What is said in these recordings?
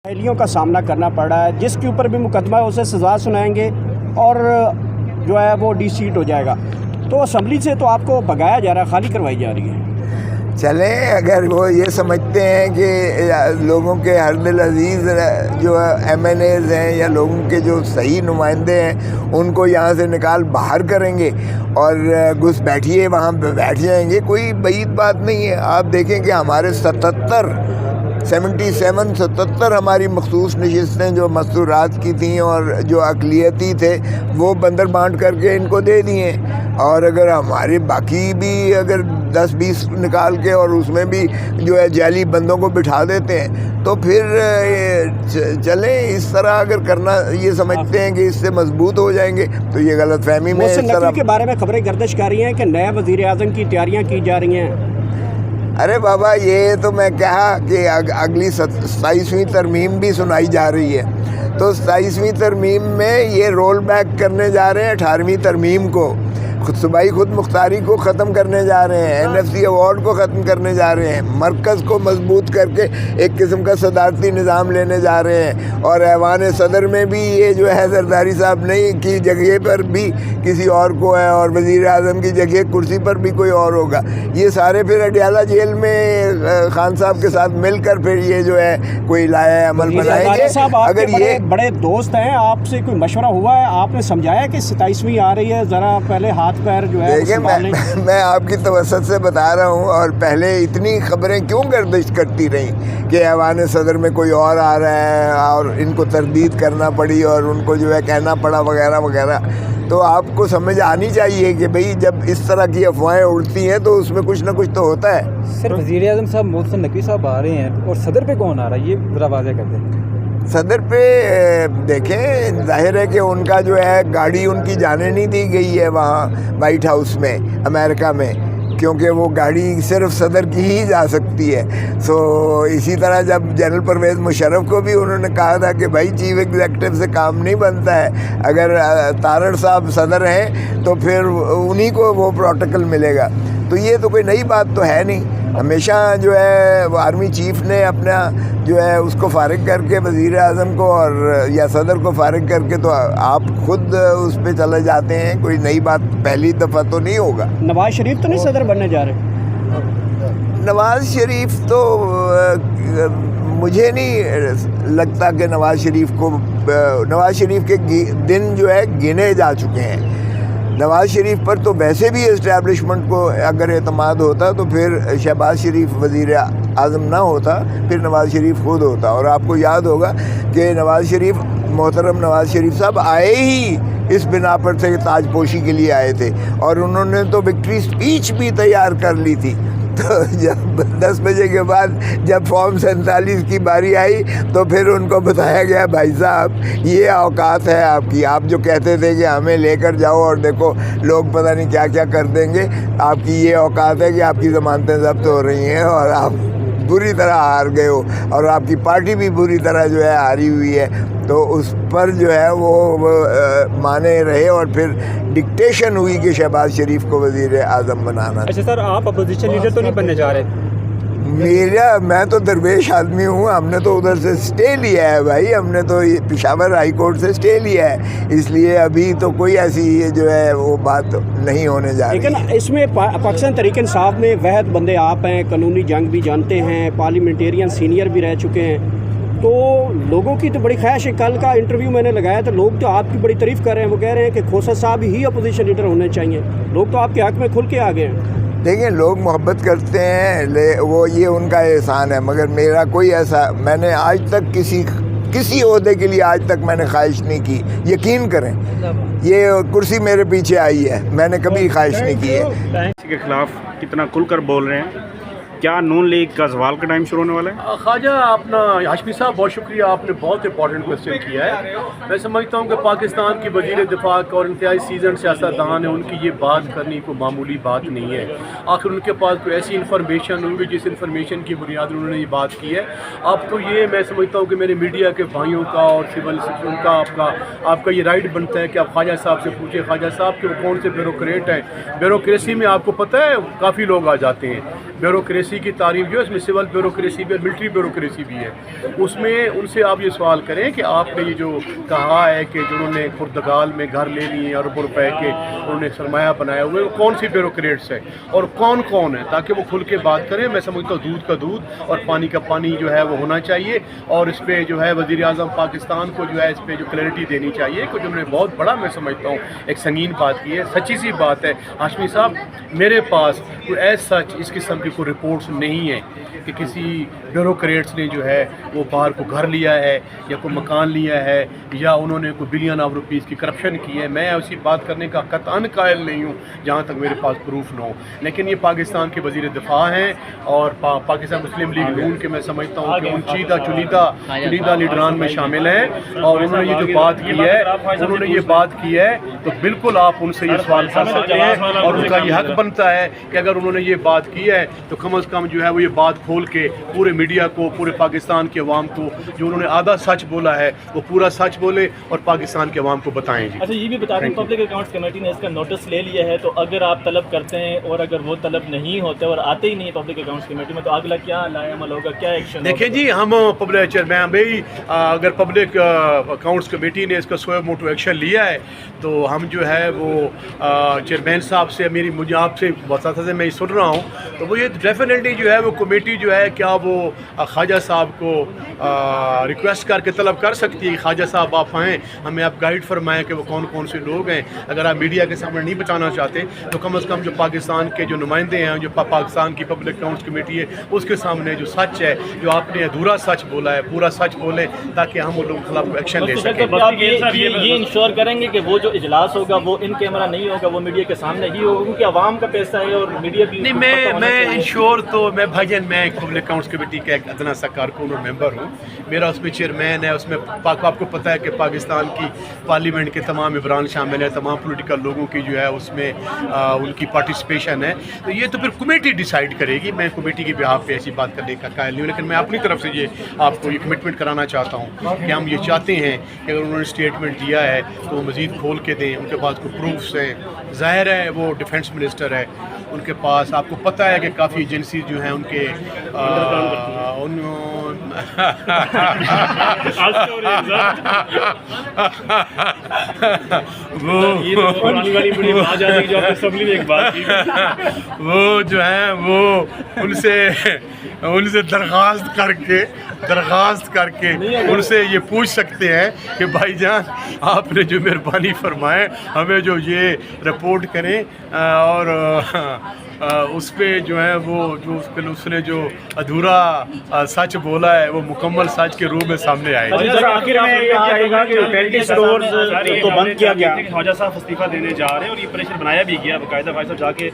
एलियों का सामना करना पड़ रहा है, जिसके ऊपर भी मुकदमा है उसे सज़ा सुनाएंगे और जो है वो डिसीट हो जाएगा। तो असम्बली से तो आपको भगाया जा रहा है, खाली करवाई जा रही है। चलें, अगर वो ये समझते हैं कि लोगों के हर दिल अजीज़ जो MNAs हैं या लोगों के जो सही नुमाइंदे हैं उनको यहाँ से निकाल बाहर करेंगे और घुस बैठिए वहाँ बैठ जाएंगे, कोई बईद बात नहीं है। आप देखें कि हमारे 77 हमारी मखसूस नशिस्तें जो मस्तूरात की थी और जो अक़लियती थे वो बंदर बांट करके इनको दे दिए। और अगर हमारे बाकी भी अगर 10-20 निकाल के और उसमें भी जो है जाली बंदों को बिठा देते हैं तो फिर चलें। इस तरह अगर करना ये समझते हैं कि इससे मजबूत हो जाएंगे तो ये गलत फहमी में इस तरह के बारे में खबरें गर्दिश कर रही हैं कि नए वज़ीर आज़म की तैयारियाँ की जा रही हैं। अरे बाबा, ये तो मैं कहा कि अगली 27वीं तरमीम भी सुनाई जा रही है, तो 27वीं तरमीम में ये रोल बैक करने जा रहे हैं 18वीं तरमीम को, सूबाई खुद मुख्तारी को ख़त्म करने जा रहे हैं, NFC अवार्ड को ख़त्म करने जा रहे हैं, मरकज़ को मजबूत करके एक किस्म का सदारती निज़ाम लेने जा रहे हैं। और ऐवान सदर में भी ये जो है जरदारी साहब नहीं की जगह पर भी किसी और को है और वज़ीर आज़म की जगह कुर्सी पर भी कोई और होगा। ये सारे फिर अडियाला जेल में खान साहब के साथ मिलकर फिर ये जो है कोई लाया अमल बनाएंगे। अगर ये बड़े दोस्त हैं, आपसे कोई मशवरा हुआ है, आपने समझाया कि 27वीं आ रही है, ज़रा पहले हाथ पैर जो है देखिए, मैं आपकी तवज्जुह से बता रहा हूँ। और पहले इतनी खबरें क्यों गर्दिश करती रहीं कि ऐवान सदर में कोई और आ रहा है और इनको तरदीद करना पड़ी और उनको जो है कहना पड़ा वगैरह वगैरह। तो आपको समझ आनी चाहिए कि भाई जब इस तरह की अफवाहें उड़ती हैं तो उसमें कुछ ना कुछ तो होता है। सर, वज़ीर आज़म साहब मोहसिन नकवी साहब आ रहे हैं और सदर पे कौन आ रहा है, ये ज़रा वाज़ेह कर दें। सदर पे देखें, जाहिर है कि उनका जो है गाड़ी उनकी जाने नहीं दी गई है वहाँ वाइट हाउस में अमेरिका में, क्योंकि वो गाड़ी सिर्फ सदर की ही जा सकती है। सो इसी तरह जब जनरल परवेज़ मुशर्रफ को भी उन्होंने कहा था कि भाई चीफ एग्जीक्यूटिव से काम नहीं बनता है, अगर तारड़ साहब सदर हैं तो फिर उन्हीं को वो प्रोटोकॉल मिलेगा। तो ये तो कोई नई बात तो है नहीं। हमेशा जो है आर्मी चीफ ने अपना जो है उसको फारिग करके वज़ीर आज़म को और या सदर को फारिग करके तो आप खुद उस पर चले जाते हैं। कोई नई बात पहली दफ़ा तो नहीं होगा। नवाज़ शरीफ तो नहीं सदर बनने जा रहे? नवाज़ शरीफ तो मुझे नहीं लगता कि नवाज़ शरीफ के दिन जो है गिने जा चुके हैं। नवाज़ शरीफ पर तो वैसे भी इस्टेब्लिशमेंट को अगर एतमाद होता तो फिर शहबाज शरीफ वज़ीर आज़म ना होता, फिर नवाज़ शरीफ खुद होता। और आपको याद होगा कि मोहतरम नवाज़ शरीफ साहब आए ही इस बिना पर थे, ताजपोशी के लिए आए थे और उन्होंने तो विक्ट्री स्पीच भी तैयार कर ली थी। तो जब 10 बजे के बाद जब फॉर्म 47 की बारी आई तो फिर उनको बताया गया, भाई साहब ये औकात है आपकी, आप जो कहते थे कि हमें लेकर जाओ और देखो लोग पता नहीं क्या क्या कर देंगे, आपकी ये औकात है कि आपकी ज़मानतें ज़ब्त हो रही हैं और आप बुरी तरह हार गए हो और आपकी पार्टी भी बुरी तरह जो है हारी हुई है। तो उस पर जो है वो माने रहे और फिर डिक्टेशन हुई कि शहबाज शरीफ को वज़ीर आज़म बनाना। अच्छा सर, आप अपोजिशन लीडर तो नहीं बनने जा रहे? मैं तो दरवेश आदमी हूँ। हमने तो उधर से स्टे लिया है भाई, हमने तो पेशावर हाई कोर्ट से स्टे लिया है, इसलिए अभी तो कोई ऐसी जो है वो बात नहीं होने जा रही। लेकिन इसमें पाकिस्तान तहरीक इंसाफ में वहद बंदे आप हैं, कानूनी जंग भी जानते हैं, पार्लियामेंटेरियन सीनियर भी रह चुके हैं, तो लोगों की तो बड़ी ख्वाहिश है। कल का इंटरव्यू मैंने लगाया तो लोग तो आपकी बड़ी तारीफ़ कर रहे हैं, वो कह रहे हैं कि खोसा साहब ही अपोजिशन लीडर होने चाहिए। लोग तो आपके हक़ में खुल के आ गए हैं। देखिए, लोग मोहब्बत करते हैं, वो ये उनका एहसान है, मगर मेरा कोई ऐसा, मैंने आज तक किसी ओहदे के लिए आज तक मैंने ख्वाहिश नहीं की। यकीन करें, ये कुर्सी मेरे पीछे आई है, मैंने कभी ख्वाहिश नहीं की है। के खिलाफ कितना खुलकर बोल रहे हैं, क्या नून लीग का सवाल का टाइम शुरू होने वाला है? ख्वाजा अपना हाशमी साहब, बहुत शुक्रिया, आपने बहुत इंपॉर्टेंट क्वेश्चन किया है। मैं समझता हूँ कि पाकिस्तान की वज़ीर दिफा और इंतहाई सीजन सियासतदान है, उनकी ये बात करनी कोई मामूली बात नहीं है। आखिर उनके पास कोई ऐसी इन्फॉर्मेशन होगी जिस इन्फॉर्मेशन की बुनियाद उन्होंने ये बात की है। अब तो ये मैं समझता हूँ कि मेरे मीडिया के भाइयों का और सिविल उनका आपका ये राइट बनता है कि आप ख्वाजा साहब से पूछें, ख्वाजा साहब के कौन से ब्यूरोक्रेट हैं। ब्यूरोक्रेसी में आपको पता है काफ़ी लोग आ जाते हैं, ब्यूरोक्रेसी की तारीफ जो है इसमें सिविल ब्यूरोक्रेसी भी है, मिलिट्री ब्यूरोक्रेसी भी है। उसमें उनसे आप ये सवाल करें कि आपने ये जो कहा है कि जो उन्होंने पुर्तगाल में घर ले लिए अरबों रुपए के उन्होंने सरमाया बनाया हुए, वो कौन सी ब्यूरोक्रेट्स है और कौन कौन है, ताकि वो खुल के बात करें। मैं समझता हूँ दूध का दूध और पानी का पानी जो है वो होना चाहिए, और इस पर जो है वज़ीर आज़म पाकिस्तान को जो है इस पर जो क्लैरिटी देनी चाहिए। कुछ उन्होंने बहुत बड़ा, मैं समझता हूँ, एक संगीन बात की है, सच्ची सी बात है। हाशमी साहब, मेरे पास कोई ऐसा सच इस किस्म की कोई रिपोर्ट्स नहीं है कि किसी ब्यूरोक्रेट्स ने जो है वो बाहर को घर लिया है या कोई मकान लिया है या उन्होंने कोई बिलियन ऑफ रुपीज़ की करप्शन की है। मैं उसी बात करने का कतअन कायल नहीं हूँ जहाँ तक मेरे पास प्रूफ न हो। लेकिन ये पाकिस्तान के वज़ीर दिफा हैं और पाकिस्तान मुस्लिम लीग नून के मैं समझता हूँ कि चुनिंदा लीडरान में शामिल हैं, और उन्होंने ये जो बात की है तो बिल्कुल आप उनसे ये सवाल कर सकते हैं, और उनका ये हक बनता है कि अगर उन्होंने ये बात की है तो कम से कम जो है वो ये बात खोल के पूरे मीडिया को, पूरे पाकिस्तान के अवाम को, जो उन्होंने आधा सच बोला है वो पूरा सच बोले और पाकिस्तान के अवाम को बताएं जी। अच्छा, ये भी बता दें, पब्लिक अकाउंट्स कमेटी ने इसका नोटिस ले लिया है, तो अगर आप तलब करते हैं और अगर वो तलब नहीं होते और आते ही नहीं पब्लिक अकाउंट्स कमेटी में, तो अगला क्या लाएमल होगा, क्या एक्शन? देखिए जी, हम पब्लिक चेयरमैन भाई, अगर पब्लिक अकाउंट्स कमेटी ने इसका स्वयं मोटो एक्शन लिया है तो हम जो है वो चेयरमैन साहब से मुझे आपसे वसात से मैं सुन रहा हूँ, तो वो ये डेफिनेटली जो है वो कमेटी जो है क्या वो ख्वाजा साहब को रिक्वेस्ट करके तलब कर सकती है, ख्वाजा साहब आप आएँ, हमें आप गाइड फरमाएँ कि वो कौन कौन से लोग हैं। अगर आप मीडिया के सामने नहीं बताना चाहते तो कम से कम जो पाकिस्तान के जो नुमाइंदे हैं, जो पाकिस्तान की पब्लिक अकाउंट्स कमेटी है, उसके सामने जो सच है, जो आपने अधूरा सच बोला है, पूरा सच बोलें ताकि हम उन लोगों के खिलाफ एक्शन ले सकें। आप ये इंश्योर करेंगे कि वो जो इजलास होगा वो इन कैमरा नहीं होगा, वो मीडिया के सामने ही होगा, क्योंकि आवाम का पैसा है और मीडिया भी नहीं। मैं इंश्योर तो मैं भाईजान, मैं एक पब्लिक अकाउंट्स कमेटी का एक अदना सा कारकुन और मेंबर हूँ, मेरा उसमें चेयरमैन है, उसमें आपको पता है कि पाकिस्तान की पार्लियामेंट के तमाम इमरान शामिल है, तमाम पॉलिटिकल लोगों की जो है उसमें उनकी पार्टिसिपेशन है, तो ये तो फिर कमेटी डिसाइड करेगी। मैं कमेटी के बिहाफ पे ऐसी बात करने का कायल नहीं हूँ, लेकिन मैं अपनी तरफ से ये आपको ये कमिटमेंट कराना चाहता हूँ कि हम ये चाहते हैं कि अगर उन्होंने स्टेटमेंट दिया है तो वो मज़ीद खोल के दें, उनके पास कोई प्रूफ्स हैं। ज़ाहिर है वो डिफेंस मिनिस्टर है, उनके पास आपको पता है कि काफ़ी एजेंसी जो हैं उनके वो जो है वो उनसे दरख्वास्त करके उनसे ये पूछ सकते हैं कि भाईजान आपने जो मेहरबानी फरमाए हमें जो ये रिपोर्ट करें, और उस पर जो है वो जो उसने जो अधूरा सच बोला है वो मुकम्मल सच के रूप में सामने आएगा। आखिर में ये कहेगा कि 20 स्टोर्स को बंद किया गया। ख्वाजा साहब इस्तीफा देने जा रहे हैं और ये प्रेशर बनाया भी गया बाकायदा, ख्वाजा साहब जाके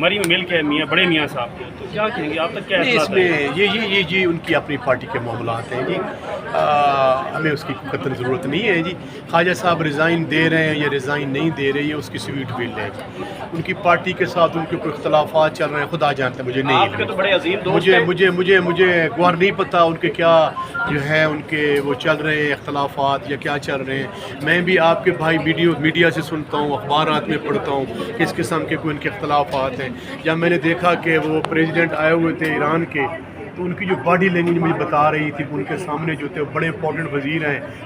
मरी में मिल के बड़े मियाँ साहब के, तो क्या कहेंगे आप तक क्या इसमें ये उनकी अपनी पार्टी के मामलात हैं जी, हमें उसकी कतई ज़रूरत नहीं है जी। ख्वाजा साहब रिज़ाइन दे रहे हैं या रिज़ाइन नहीं दे रहे हैं, उसकी स्वीट विल है। उनकी पार्टी के साथ उनके कोई इख्तलाफात चल रहे हैं, खुदा जानते हैं, मुझे नहीं, तो बड़े अजीम दोस्त हैं। मुझे गौर नहीं पता उनके क्या जो है उनके वो चल रहे हैं इख्तलाफात या क्या चल रहे हैं। मैं भी आपके भाई मीडिया से सुनता हूँ, अखबारात में पढ़ता हूँ किस किस्म के कोई उनके इख्तलाफात हैं। जब मैंने देखा कि वो प्रेसिडेंट आए हुए थे ईरान के, तो उनकी जो बॉडी लैंग्वेज मुझे बता रही थी, उनके सामने जो थे बड़े इंपॉर्टेंट वज़ीर हैं,